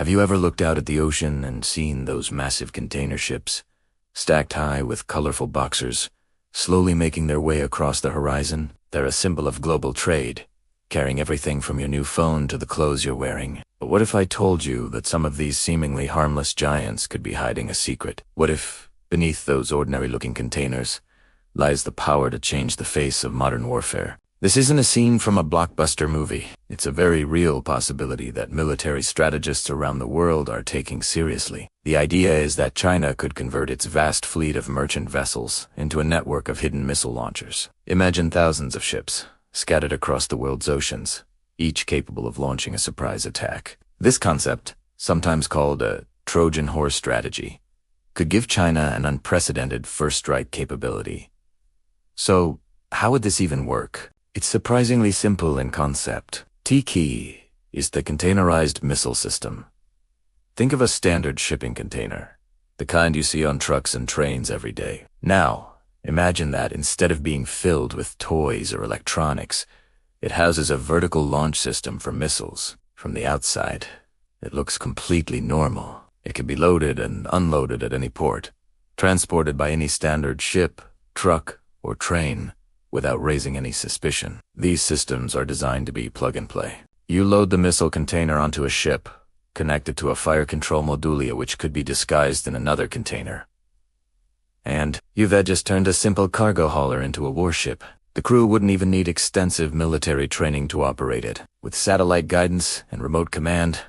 Have you ever looked out at the ocean and seen those massive container ships, stacked high with colorful boxers, slowly making their way across the horizon? They're a symbol of global trade, carrying everything from your new phone to the clothes you're wearing. But what if I told you that some of these seemingly harmless giants could be hiding a secret? What if, beneath those ordinary-looking containers, lies the power to change the face of modern warfare? This isn't a scene from a blockbuster movie. It's a very real possibility that military strategists around the world are taking seriously. The idea is that China could convert its vast fleet of merchant vessels into a network of hidden missile launchers. Imagine thousands of ships scattered across the world's oceans, each capable of launching a surprise attack. This concept, sometimes called a Trojan horse strategy, could give China an unprecedented first-strike capability. So, how would this even work? It's surprisingly simple in concept. T-key is the containerized missile system. Think of a standard shipping container, the kind you see on trucks and trains every day. Now, imagine that instead of being filled with toys or electronics, it houses a vertical launch system for missiles. From the outside, it looks completely normal. It can be loaded and unloaded at any port, transported by any standard ship, truck, or train, without raising any suspicion. These systems are designed to be plug-and-play. You load the missile container onto a ship, connect it to a fire control module which could be disguised in another container, and you've just turned a simple cargo hauler into a warship. The crew wouldn't even need extensive military training to operate it. With satellite guidance and remote command,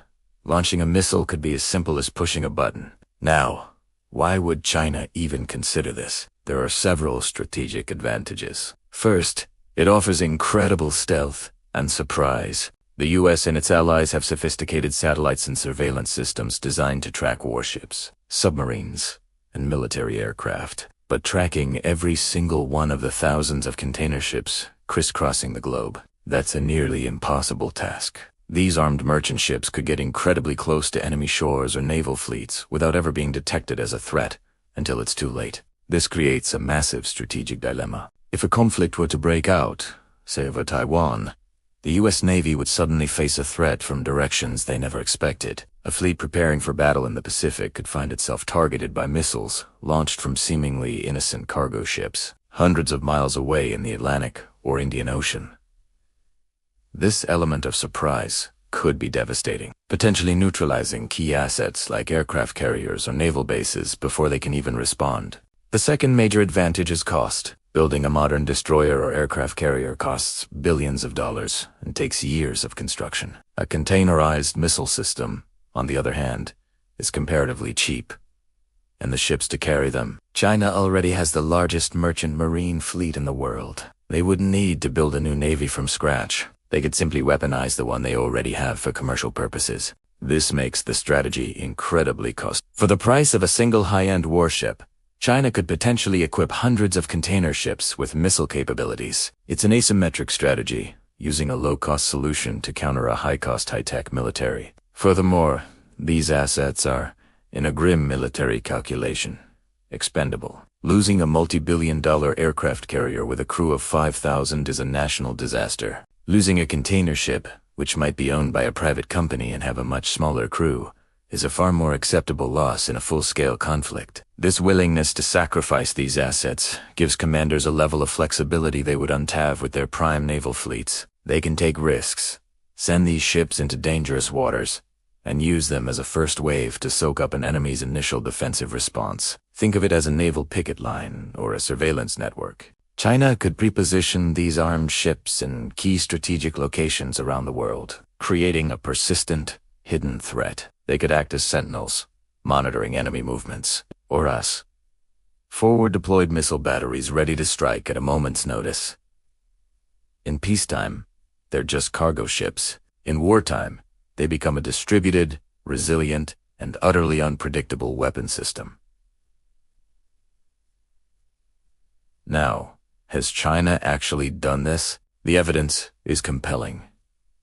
launching a missile could be as simple as pushing a button. Now, why would China even consider this? There are several strategic advantages. First, it offers incredible stealth and surprise. The US and its allies have sophisticated satellites and surveillance systems designed to track warships, submarines, and military aircraft. But tracking every single one of the thousands of container ships crisscrossing the globe, that's a nearly impossible task. These armed merchant ships could get incredibly close to enemy shores or naval fleets without ever being detected as a threat until it's too late. This creates a massive strategic dilemma. If a conflict were to break out, say over Taiwan, the US Navy would suddenly face a threat from directions they never expected. A fleet preparing for battle in the Pacific could find itself targeted by missiles launched from seemingly innocent cargo ships, hundreds of miles away in the Atlantic or Indian Ocean. This element of surprise could be devastating, potentially neutralizing key assets like aircraft carriers or naval bases before they can even respond. The second major advantage is cost. Building a modern destroyer or aircraft carrier costs billions of dollars and takes years of construction. A containerized missile system, on the other hand, is comparatively cheap, and the ships to carry them. China already has the largest merchant marine fleet in the world. They wouldn't need to build a new navy from scratch. They could simply weaponize the one they already have for commercial purposes. This makes the strategy incredibly costly. For the price of a single high-end warship, China could potentially equip hundreds of container ships with missile capabilities. It's an asymmetric strategy, using a low-cost solution to counter a high-cost high-tech military. Furthermore, these assets are, in a grim military calculation, expendable. Losing a multi-billion-dollar aircraft carrier with a crew of 5,000 is a national disaster. Losing a container ship, which might be owned by a private company and have a much smaller crew, is a far more acceptable loss in a full-scale conflict. This willingness to sacrifice these assets gives commanders a level of flexibility they wouldn't have with their prime naval fleets. They can take risks, send these ships into dangerous waters, and use them as a first wave to soak up an enemy's initial defensive response. Think of it as a naval picket line or a surveillance network. China could pre-position these armed ships in key strategic locations around the world, creating a persistent, hidden threat. They could act as sentinels, monitoring enemy movements, or us. Forward-deployed missile batteries ready to strike at a moment's notice. In peacetime, they're just cargo ships. In wartime, they become a distributed, resilient, and utterly unpredictable weapon system. Now, has China actually done this? The evidence is compelling,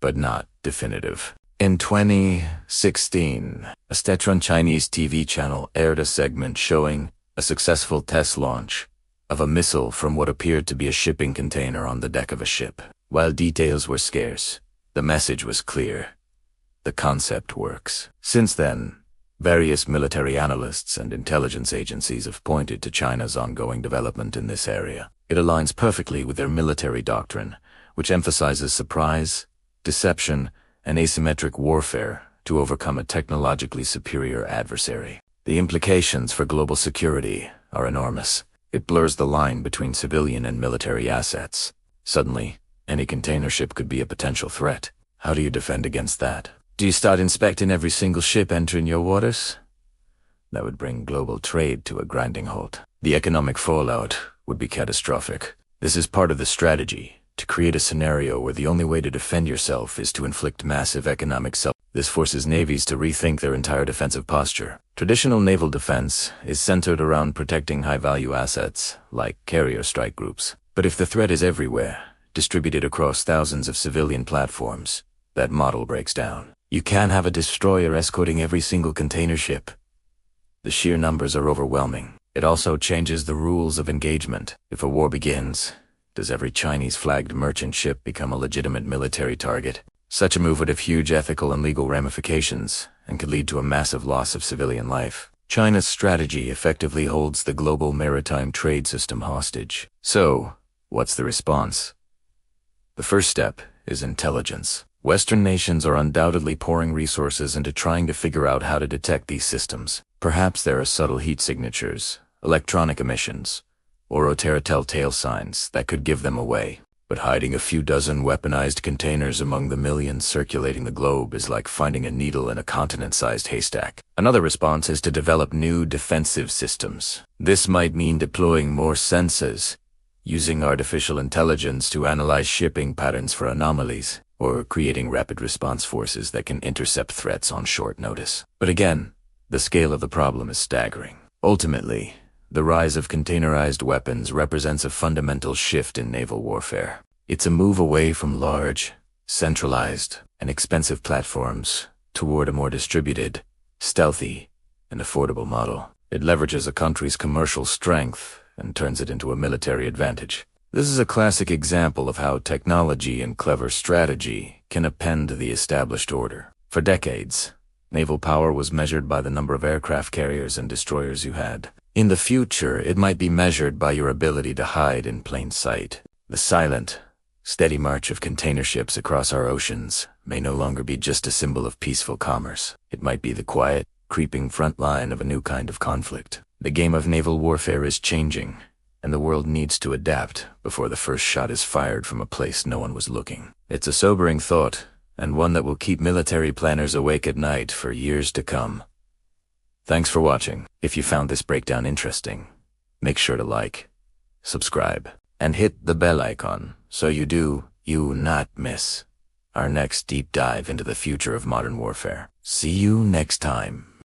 but not definitive. In 2016, a state-run Chinese TV channel aired a segment showing a successful test launch of a missile from what appeared to be a shipping container on the deck of a ship. While details were scarce, the message was clear. the concept works. Since then, various military analysts and intelligence agencies have pointed to China's ongoing development in this area. It aligns perfectly with their military doctrine, which emphasizes surprise, deception, and asymmetric warfare to overcome a technologically superior adversary. The implications for global security are enormous. It blurs the line between civilian and military assets. Suddenly, any container ship could be a potential threat. How do you defend against that? Do you start inspecting every single ship entering your waters? That would bring global trade to a grinding halt. The economic fallout would be catastrophic. This is part of the strategy, to create a scenario where the only way to defend yourself is to inflict massive economic This forces navies to rethink their entire defensive posture. Traditional naval defense is centered around protecting high-value assets, like carrier strike groups. But if the threat is everywhere, distributed across thousands of civilian platforms, that model breaks down. You can't have a destroyer escorting every single container ship. The sheer numbers are overwhelming. It also changes the rules of engagement. If a war begins, does every Chinese-flagged merchant ship become a legitimate military target? Such a move would have huge ethical and legal ramifications and could lead to a massive loss of civilian life. China's strategy effectively holds the global maritime trade system hostage. So, what's the response? The first step is intelligence. Western nations are undoubtedly pouring resources into trying to figure out how to detect these systems. Perhaps there are subtle heat signatures, electronic emissions, or telltale signs that could give them away. But hiding a few dozen weaponized containers among the millions circulating the globe is like finding a needle in a continent-sized haystack. Another response is to develop new defensive systems. This might mean deploying more sensors, using artificial intelligence to analyze shipping patterns for anomalies, or creating rapid response forces that can intercept threats on short notice. But again, the scale of the problem is staggering. Ultimately, the rise of containerized weapons represents a fundamental shift in naval warfare. It's a move away from large, centralized, and expensive platforms toward a more distributed, stealthy, and affordable model. It leverages a country's commercial strength and turns it into a military advantage. This is a classic example of how technology and clever strategy can upend the established order. For decades, naval power was measured by the number of aircraft carriers and destroyers you had. In the future, it might be measured by your ability to hide in plain sight. The silent, steady march of container ships across our oceans may no longer be just a symbol of peaceful commerce. It might be the quiet, creeping front line of a new kind of conflict. The game of naval warfare is changing, and the world needs to adapt before the first shot is fired from a place no one was looking. It's a sobering thought, and one that will keep military planners awake at night for years to come. Thanks for watching. If you found this breakdown interesting, make sure to like, subscribe, and hit the bell icon so you not miss our next deep dive into the future of modern warfare. See you next time.